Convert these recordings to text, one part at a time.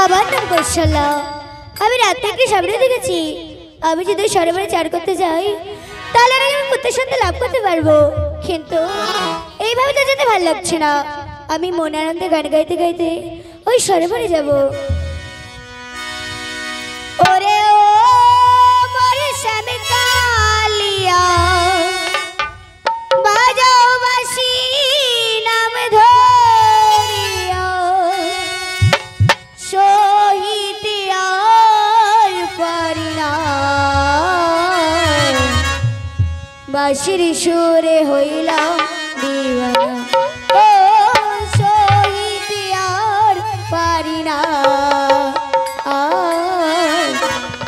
আমার নাম কৌশল্যা। আমি রাত থেকে সামনে দেখেছি আমি যদি সরোবরে চার করতে যাই তাহলে আমি পুত্র সন্তান লাভ করতে পারবো, কিন্তু এইভাবে তো যেতে ভালো লাগছে না। আমি মন আনন্দে গান গাইতে গাইতে ওই সরোবরে যাব। ওরে ও মোরে স্বামী কালিয়া বাজাও বাঁশি নাম ধরিয়া সহিতে আর পারি না, বাঁশির সুরে হইলাম দিওয়ানা। ও সহিতে আর পারি না,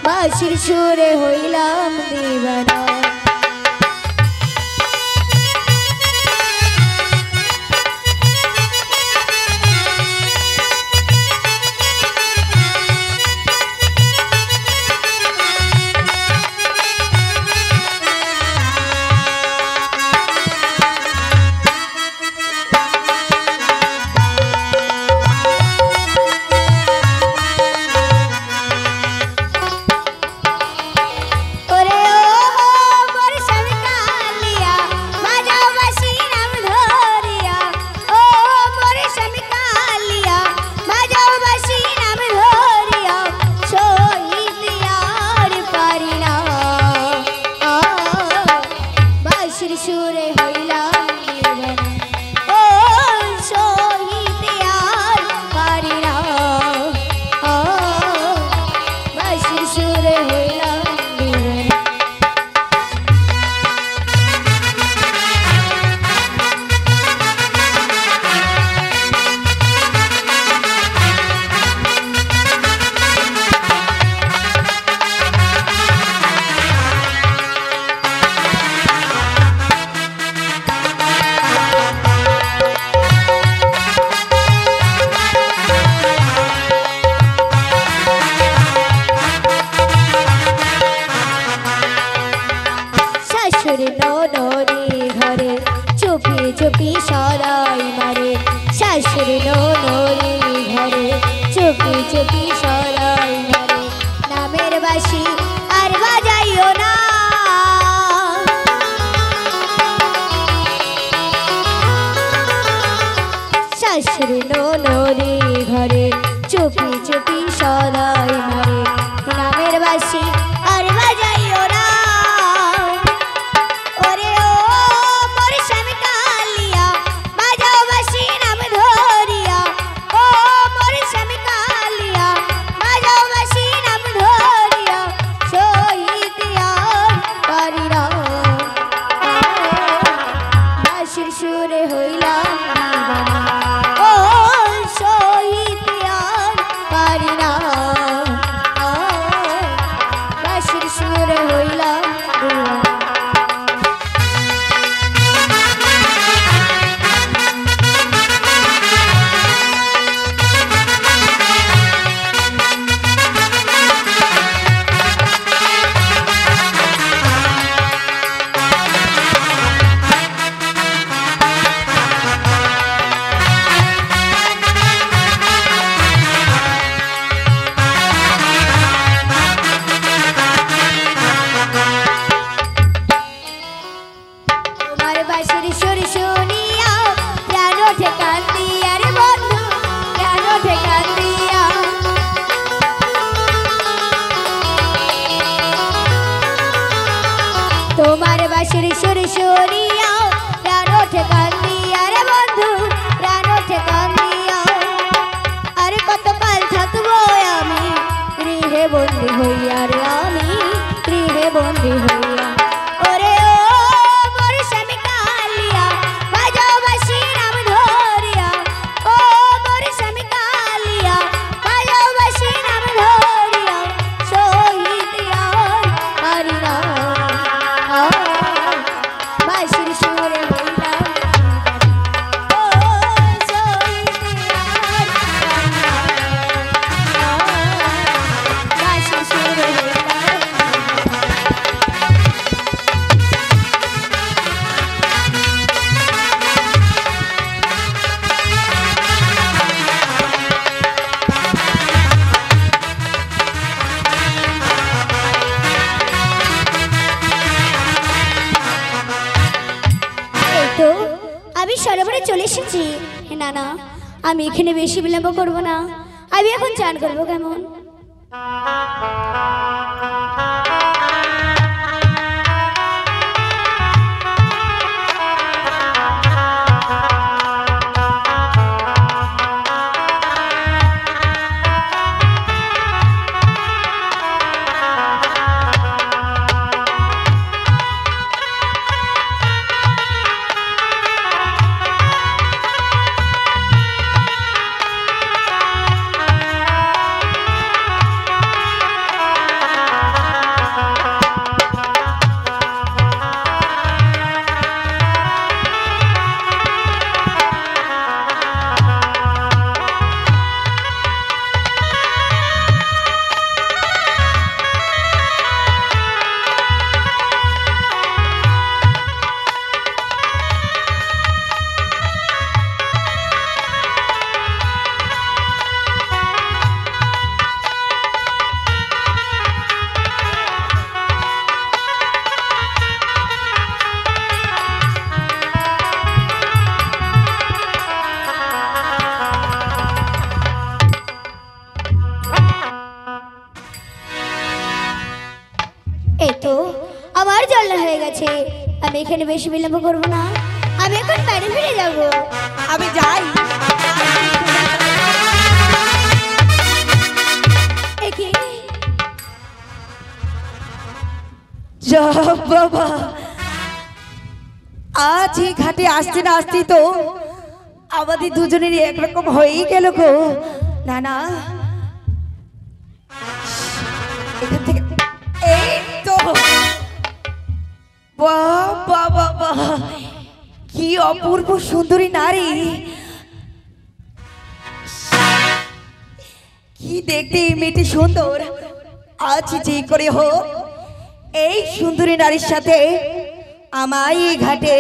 বাঁশির সুরে হইলাম দিওয়ানা। চুপি সরাই মারে শাশুড়ি ননরি ঘরে, চুপি চুপি সরাই মারে নামের বাঁশি আর বাজাইও না। শাশুড়ি ননরি ঘরে চুপি চুপি সরাই মারে নামের বাঁশি আর বাজাইও না। তোমার বাঁশির সুর শুনিয়া প্রাণ ওঠে কান্দিয়া রে বন্ধু, প্রাণ ওঠে কান্দিয়া। আর কতকাল থাকবো আমি গৃহে বন্দী হইয়া রে, আমি গৃহে বন্দী হইয়া। ওরে ও মোর স্বামী কালিয়া বাজাও বাঁশি নাম ধরিয়া, ও মোর স্বামী কালিয়া বাজাও বাঁশি নাম ধরিয়া সহিতে আর পারি না, বাঁশির সুরে হইলাম ও সহিতে আর বাঁশির সুরে হইলাম। চলে এসেছি। না না, আমি এখানে বেশি বিলম্ব করব না, আমি এখন চান করবো। কেমন? আমার জল হয়ে গেছে, আমি এখানে বেশি বিলম্ব করবো না, আমি এখন বাড়ি ফিরে যাব। আমি যাই। বাবা, আজ এই ঘাটে আসতে না আসতে তো আমাদের দুজনেরই একরকম হয়েই গেল গো। না না, এখান থেকে এই তো বাবা বাবা, কি অপূর্ব সুন্দরী নারী, কি দেখতে এই মেয়েটি সুন্দর। আজ যে করে হোক এই সুন্দরী নারীর সাথে আমায় এই ঘাটে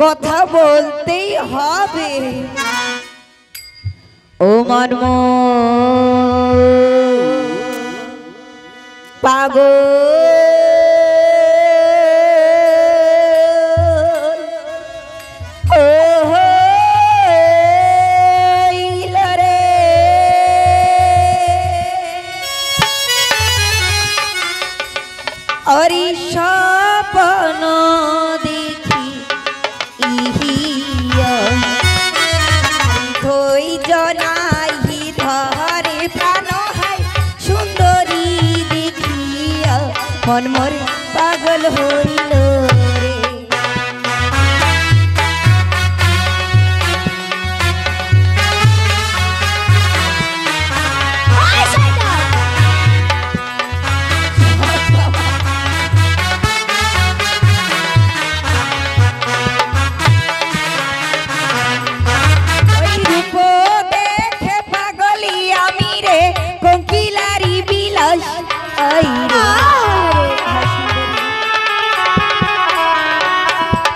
কথা বলতেই হবে। ও মর্ম পাগল, অরি স্বপ্ন দেখি ইহিয়া ধৈর্য নাই ধরে প্রাণ হায় সুন্দরী দেখিয়া মন মোর পাগল হইল রে।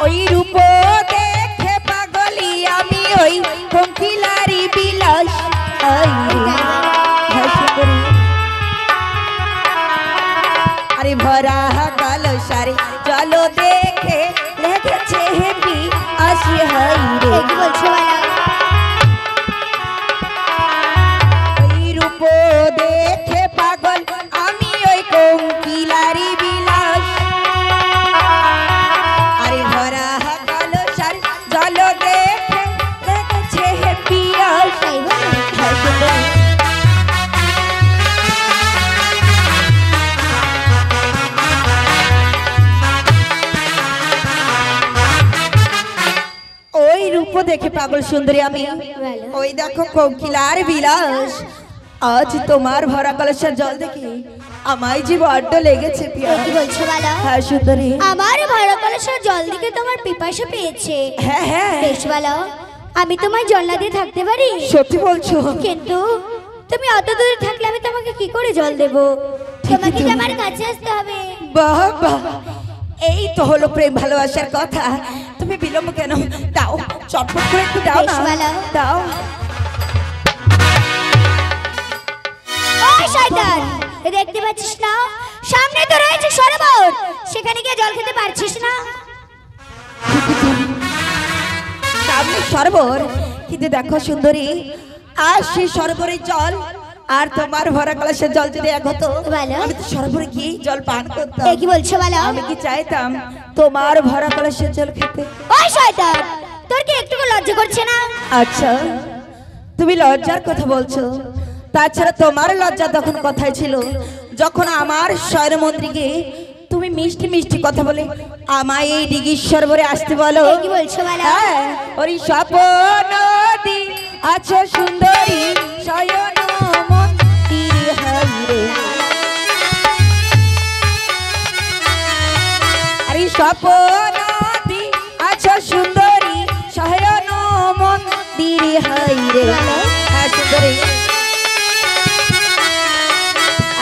ওই রূপ দেখে পাগলি আমি, ওই কোকিলারি বিলাস। আরে ভরা কালো সারে চলো দেখে লেগেছে হেপি আসি হাই রে। কি বলছো? ওই রূপ দেখে পাগল আমি, ওই কোকিলারি বিলাস। আরে ভরা কালো সারে চলো দেখে লেগেছে হেপি আসি। ওই রূপ দেখে পাগল সুন্দরী আমি, ওই দেখো কোকিলার বিলাস। আজ তোমার ভরা কলসের জল দেখে আমায় যে বড্ড লেগেছে। কি বলছো বলো? হ্যাঁ সুন্দরী, আমার ভরা কলসের জল দিকে তোমার পিপাসা পেয়েছে। হ্যাঁ হ্যাঁ, বেশ বলো, আমি তোমায় জল না দিয়ে থাকতে পারি? সত্যি বলছো? কিন্তু তুমি অত দূরে থাকলে আমি তোমাকে কি করে জল দেব? তোমাকে তো আমার কাছে আসতে হবে। বাহ বাহ, এই তো হলো প্রেম ভালোবাসার কথা। তুমি বিলম্ব কেন? দাও চটপট করে একটু দাও না, দাও। ওই শয়তান, দেখতে পাচ্ছিস না সামনে তো রয়েছে সরোবর, সেখানে গিয়ে জল খেতে পারছিস না? তাও সামনে সরোবর, কিন্তু দেখো সুন্দরী, আর সেই সরোবরের জল আর তোমার ভরা কলসের জল যদি এক হতো, বলো। আমি তো সরোবরে গিয়ে জল পান করতাম। এ কি বলছো বলো? আমি কি চাইতাম তোমার ভরা কলসের জল খেতে। ওই শয়তান, তোর কি একটু লজ্জা করছে না? আচ্ছা, তুমি লজ্জার কথা বলছো, তাছাড়া তোমার লজ্জা তখন কথাই ছিল যখন আমার শয়ন মন্ত্রীকে তুমি মিষ্টি মিষ্টি কথা বলে আমায় এই দিঘির সরোবরে আসতে বলো। এ কি বলছো বলো? হ্যাঁ, ওই স্বপ্নদি আছো সুন্দরী শয়ন মন্দির হাইরে, আরে স্বপ্নদি আছো সুন্দরী শয়ন মন্দির হাইরে। হ্যাঁ সুন্দরী,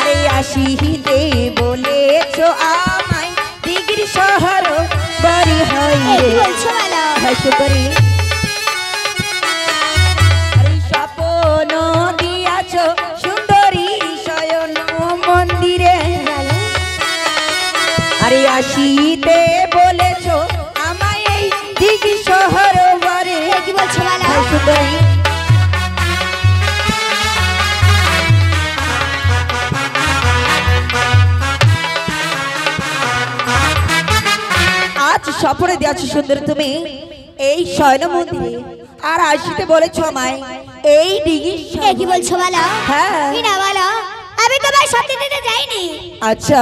আরে আসিতে বলেছো আমায় দিঘির শহর বাড়ি এ হাইরে। কি বলছো বলো? হ্যাঁ সুন্দরী, আরে স্বপ্ন দিয়াছো সুন্দরী শয়ন মন্দিরে, আরে আসিতে বলেছো আমায় এই দিঘি শহর বাড়ি। এ কি বলছো বলো? হ্যাঁ সুন্দরী, আজ সফরে দিয়েছো সুন্দরী তুমি এই শয়ন মন্দিরে, আর আসিতে বলেছো আমায় এই দিঘি। এ কি বলছো বলো? হ্যাঁ। কি না বলো? আমি তোমার সত্যি দিতে যাইনি। আচ্ছা,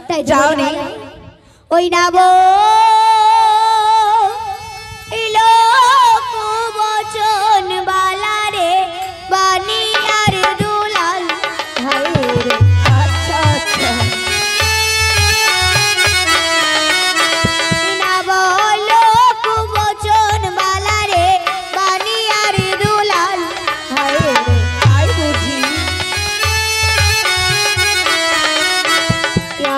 তাই যাওনি? ওই নাব লোক বচন বালারে বানি আর দুলাল হায়রে। আচ্ছা আচ্ছা, নাব লোক বচন বালারে বানি আর দুলাল হায়রে। তাই বুঝি।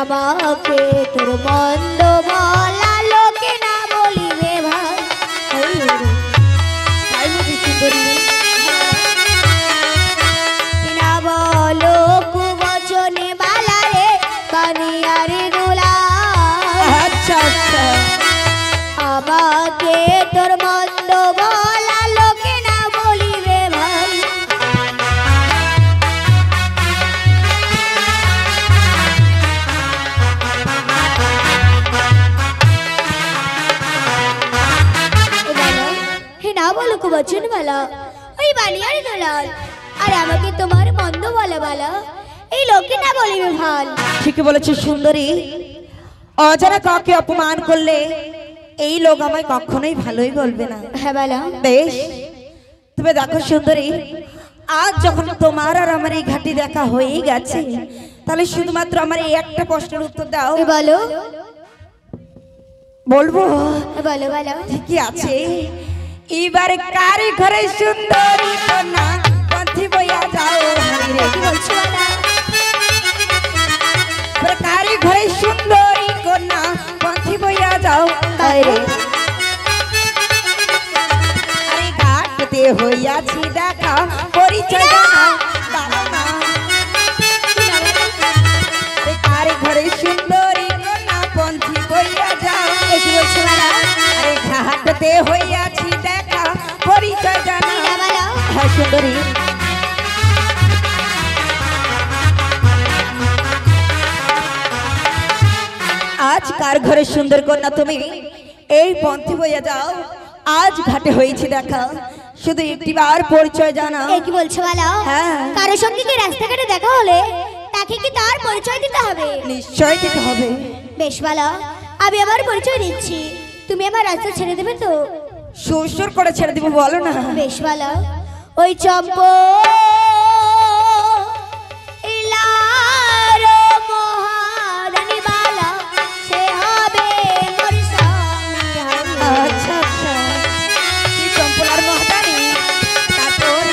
আমাকে তোর মন্দ বলা লোকে না বলিবে ভাই হায়রে। তাই বুঝি সুন্দরী। না বলো কুবচনে বালারে বানিয়ারে দোলা। আচ্ছা আচ্ছা, আমাকে তোর মন্দ বলা লোকে না বলিবে ভাই। হে না বলো কুবচন বালা ওই বানিয়ারে দোলাল, আর আমাকে তোমার মন্দ বলা বালা এই লোকে না বলিবে ভাল। ঠিকই বলেছো সুন্দরী, অজানা কাউকে অপমান করলে এই লোক আমায় কখনোই ভালোই বলবে না। হ্যাঁ বালা। বেশ, তুমি দেখো সুন্দরী, আজ যখন তোমার আর আমার এই ঘাটি দেখা হয়েই গেছে, তাহলে শুধুমাত্র আমার এই একটা প্রশ্নের উত্তর দাও। এ বলো বলবো? বলো বলো। ঠিকই আছে, এবারে কারি ঘরে সুন্দরী কন্যা পথি বইয়া যাও হাইরে। কি বলছো বালা? এবারে কারি ঘরে সুন্দরী কন্যা পথি বইয়া যাও হাইরে। আরে ঘাটতে হইয়াছি দেখা পরিচয় জানাও দাও না। আরে কারি ঘরে সুন্দরী কন্যা পথি বইয়া যাও। এ কি বলছো বালা? আরে ঘাটতে হইয়াছি দেখা পরিচয় জানাও। না বালা। হ্যাঁ সুন্দরী, আজ কার ঘরে সুন্দর কন্যা তুমি এই পন্থী বইয়া যাও, আজ ঘাটে হয়েছে দেখা, শুধু একটিবার পরিচয় জানাও। এ কি বলছো বালা? হ্যাঁ। কারোর সঙ্গে কি রাস্তাঘাটে দেখা হলে তাকে কি তার পরিচয় দিতে হবে? নিশ্চয় দিতে হবে। বেশ বালা, আমি আমার পরিচয় দিচ্ছি, তুমি আমার রাস্তা ছেড়ে দেবে তো? সুর করে ছেড়ে দিব, বলো না। বেশ বালা। ওই চম্প ইলার মহারানী বালা সে হবে মোর স্বামী হায়রে। আচ্ছা আচ্ছা, কি চম্পলার মহাদানি, তারপর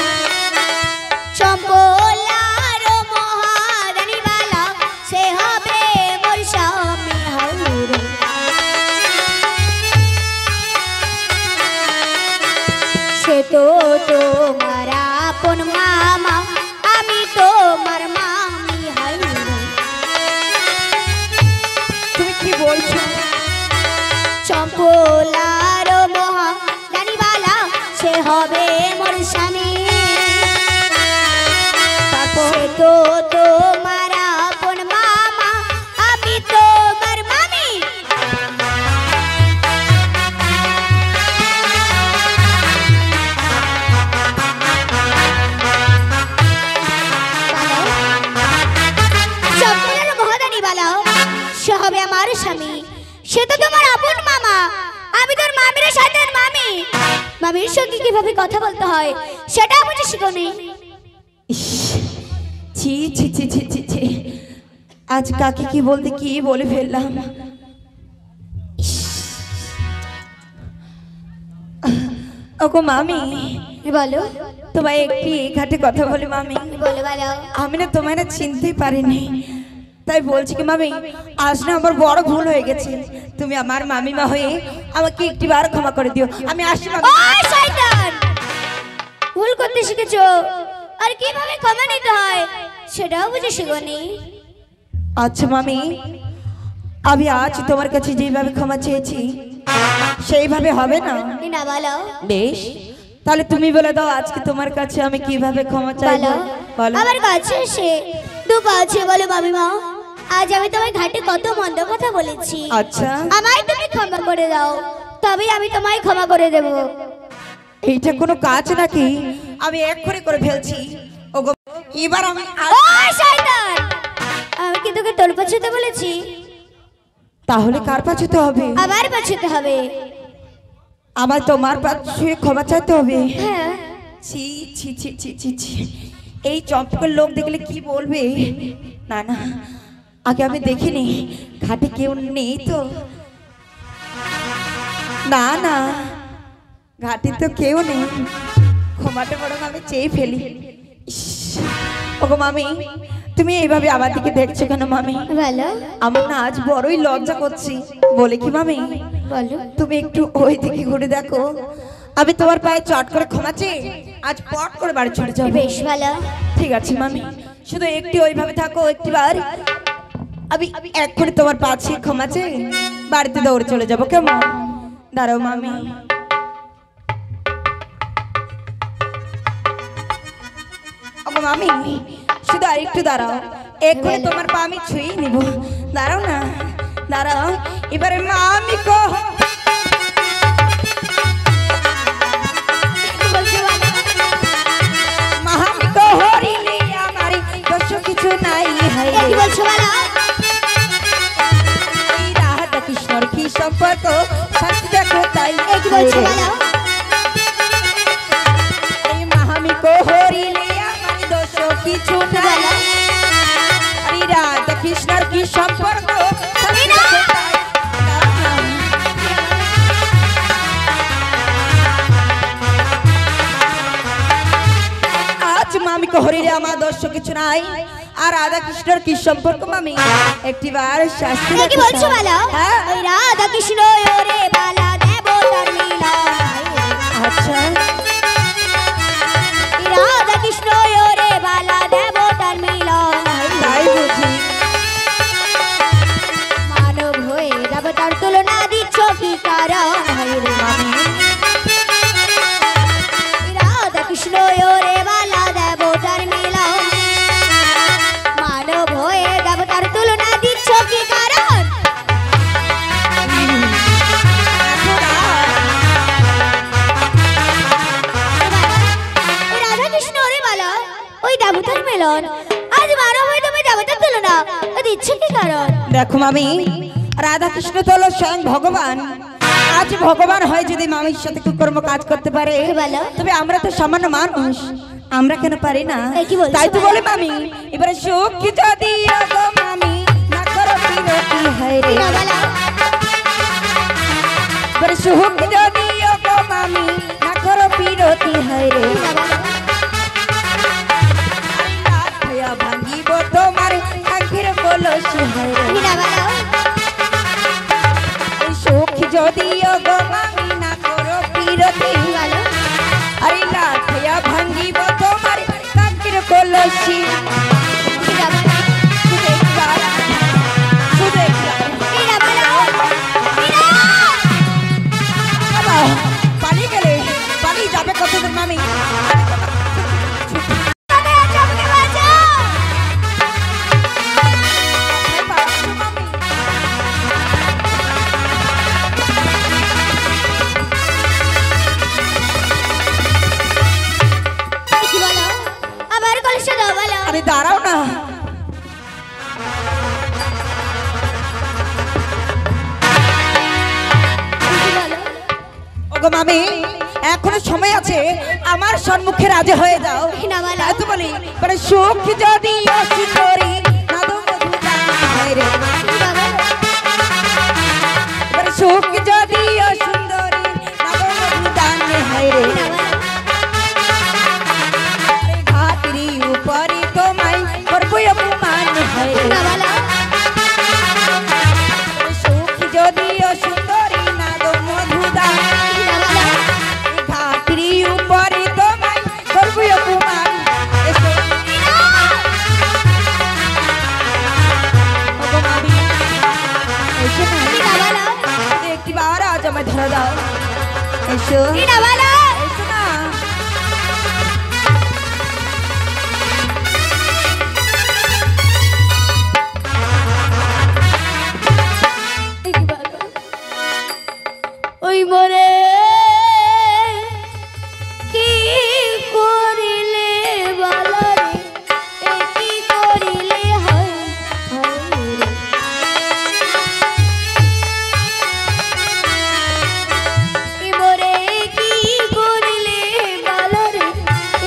চম্পলার মহারানী বালা সে হবে মোর স্বামী হায়রে। সে তো তোমার আপন মামা তো তোমার আপন মামা, আমি তোমার মামি। সম্পূর্ণ মহাদানী বালাও, সে হবে আমার স্বামী, সে তো তোমার আপন মামা, আমি তোর মামির সাথে মামি। মামির সঙ্গে কিভাবে কথা বলতে হয় সেটা বুঝে শিখোনি। ইস, ছি ছি ছি ছি ছি ছি, আজ কাকে কি বলতে কি বলে ফেললাম। ইস, ওগো মামি, বলো তোমায় একটি ঘাটে কথা বলি মামি। বলো বলো। আমি না তোমায় না চিনতেই পারিনি, তাই বলছি কি মামি, আজ না আমার বড় ভুল হয়ে গেছে, তুমি আমার মামিমা হয়ে আমাকে একটিবার ক্ষমা করে দিও। আমি আসি মামি। ওই শয়তান, ভুল করতে শিখেছো, আর কিভাবে ক্ষমা নিতে হয় সেটাও বুঝে শিখোনি। আচ্ছা মামি, আমি আজ তোমার কাছে যেভাবে ক্ষমা চেয়েছি সেইভাবে হবে না? না বলো। বেশ, তাহলে তুমি বলে দাও আজকে তোমার কাছে আমি কিভাবে ক্ষমা চাইবো। বলো। আমার কাছে এসে দু কাছে বলো মামিমা, আজ আমি তোমার ঘাটে কত মন্দ কথা বলেছি। আচ্ছা, আমায় তুমি ক্ষমা করে দাও, তবে আমি তোমায় ক্ষমা করে দেব। এইটা কোনো কাজ নাকি? আমি এক্ষুনি করে ফেলছি। ওগো, এবার আমি ওই শয়তান, আমি কি তোকে তোর পছতে বলেছি? তাহলে কার পাছতে হবে? আমার পছতে হবে। আমার তোমার পাশে ক্ষমা চাইতে হবে? হ্যাঁ। ছি ছি ছি ছি ছি ছি, এই চম্পকের লোক দেখলে কি বলবে। না না, আগে আমি দেখিনি ঘাটে কেউ নেই তো। না না, ঘাটে তো কেউ নেই, ক্ষমাটা বরং আমি চেয়ে ফেলি। ইস, ওগো মামি, তুমি এইভাবে আমার দিকে দেখছো কেন মামি? বলো। আমার না আজ বড়ই লজ্জা করছি। বলে কি মামি, বলো। তুমি একটু ওই দিকে ঘুরে দেখো, আমি তোমার পায়ে চট করে ক্ষমা চেয়ে আজ পট করে বাড়ি চলে যাবো। বেশ ভালো। ঠিক আছে মামি, শুধু একটু ওইভাবে থাকো একটিবার, আমি এক্ষুনি তোমার পাশে ক্ষমা চেয়ে বাড়িতে দৌড়ে চলে যাবো। কেমন? দাঁড়াও মামি। ওগো মামি, শুধু আর একটু দাঁড়াও, এক্ষুনি তোমার পা আমি ছুঁয়ে নিব। দাঁড়াও না, দাঁড়াও। এবারে মামি কো মামি কো হরিলি আমারি দোষ কিছু নাই। হাই কি বলছো বলো? এই রাধা কৃষ্ণর কি সম্পর্ক শাস্তি দেখো তাই। কি বলছো বলো? এই মামি কো হরিলি আমারি দোষ কিছু নাই। এই রাধা কৃষ্ণর কি সম্পর্ক শাস্তি দেখো তাই। আজ মামি কো হরিলি আমার দোষ কিছু নাই, আর রাধা কৃষ্ণর কি সম্পর্ক মামি একটিবার শাস্তি কি দেখো বলছো তাই। বলো? হ্যাঁ। ওই রাধা কৃষ্ণ ওরে বালা দেব তার মিলন। আচ্ছা, রাধা কৃষ্ণ ওরে বালা দেব তার মিলন। তাই বুঝি। মানব হয়ে দেবতার তুলনা দিচ্ছ কি কারণ? মামি, রাধা কৃষ্ণ ওরে বালা দেব তার মিলন। মানব হয়ে দেবতার তুলনা দিচ্ছ কি কারণ? রাধা কৃষ্ণ ওরে বালা ওই দেবতার মিলন, আজ মানব হয়ে তুমি দেবতার তুলনা দিচ্ছ কি কারণ? দেখো মামি, রাধা কৃষ্ণ তো হলো স্বয়ং ভগবান। আজ ভগবান হয় যদি মামির সাথে কুকর্ম কাজ করতে পারে, বলো। তবে আমরা তো সামান্য মানুষ, আমরা কেন পারি না? কি বলছো তাই তো বলো? বলে মামি, এবারে সুখ কি যদি গো মামি না করো বিরতি হয় রে। না বলো। এবারে সুখ যদি গো মামি না করো বিরতি হয় রে। না বলো। লাঠিয়া ভাঙিব তোমার আখির কলসি হয় রে। না বলো। সুখ যদি গো মামি না করো বিরতি, বলো। আরে লাঠিয়া ভাঙিব তোমার আখির কলসি। না বলো। শুধু একবার, শুধু একবার। না বলো। বাবা, পালিয়ে গেলে পালিয়ে যাবে কতদিন মামি? দাঁড়াও না। ওগো মামি, এখনো সময় আছে, আমার সম্মুখে রাজি হয়ে যাও। না বালা। তাই তো বলি, মানে সুখ যদি অসুন্দরী নাদু মধু দান রে, মানে সুখ যদি অসুন্দরী নাদু মধু দান হয় রে, ঘাটরি উপরে তোমায় করবো অপমান হয় রে, সুখ যদি অসুন্দরী নাদু মধু দান, ঘাটরি উপরে তোমায় করবো অপমান। একটিবার আজ আমায় ধরে দাও। এসো এসো না। ওই মরে কি করিলে বালা রে, এ কি করিলে হয় রে। এ মরে কি করিলে বালা রে,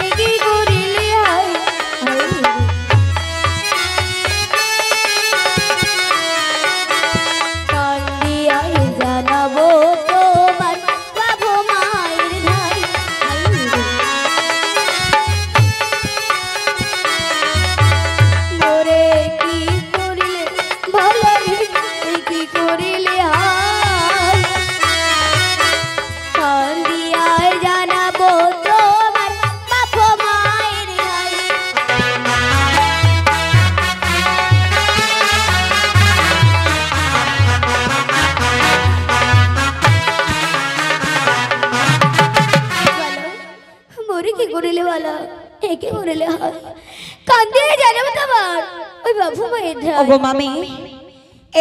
এ কি করিলে হয় রে। কান্দিয়াই জানাবো তোমার বাবু মায়ের ধাই। মোরে কি করিলে ভালো রে, কি করিলে হায়। কান্দিয়াই জানাবো তোমার বাবু মায়ের ধাই। মোরে কি করিলে বলা, এ কি করিলে হয়। কান্দিয়ে জানাবো তোমার ওই বাবু মায়ের ধাই। ওগো মামি,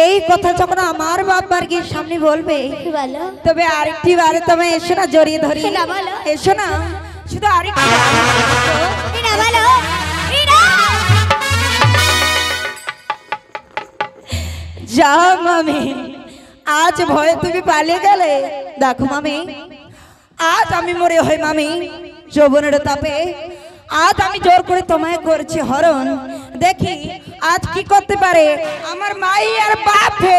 এই কথা যখন আমার বাবার গিয়ে সামনে বলবে, বলো তবে আরেকটি বারে তুমি এসো না, জড়িয়ে ধরি। না বলো। এসো না, শুধু আরেকটি ইনা বলো ইনা। যা মামি, আজ ভয়ে তুমি পালিয়ে গেলে। দেখো মামি, আজ আমি মরে হই মামি যৌবনের তাপে, আজ আমি জোর করে তোমায় করছি হরণ। দেখি আজ কি করতে পারে আমার মাই আর বাপে।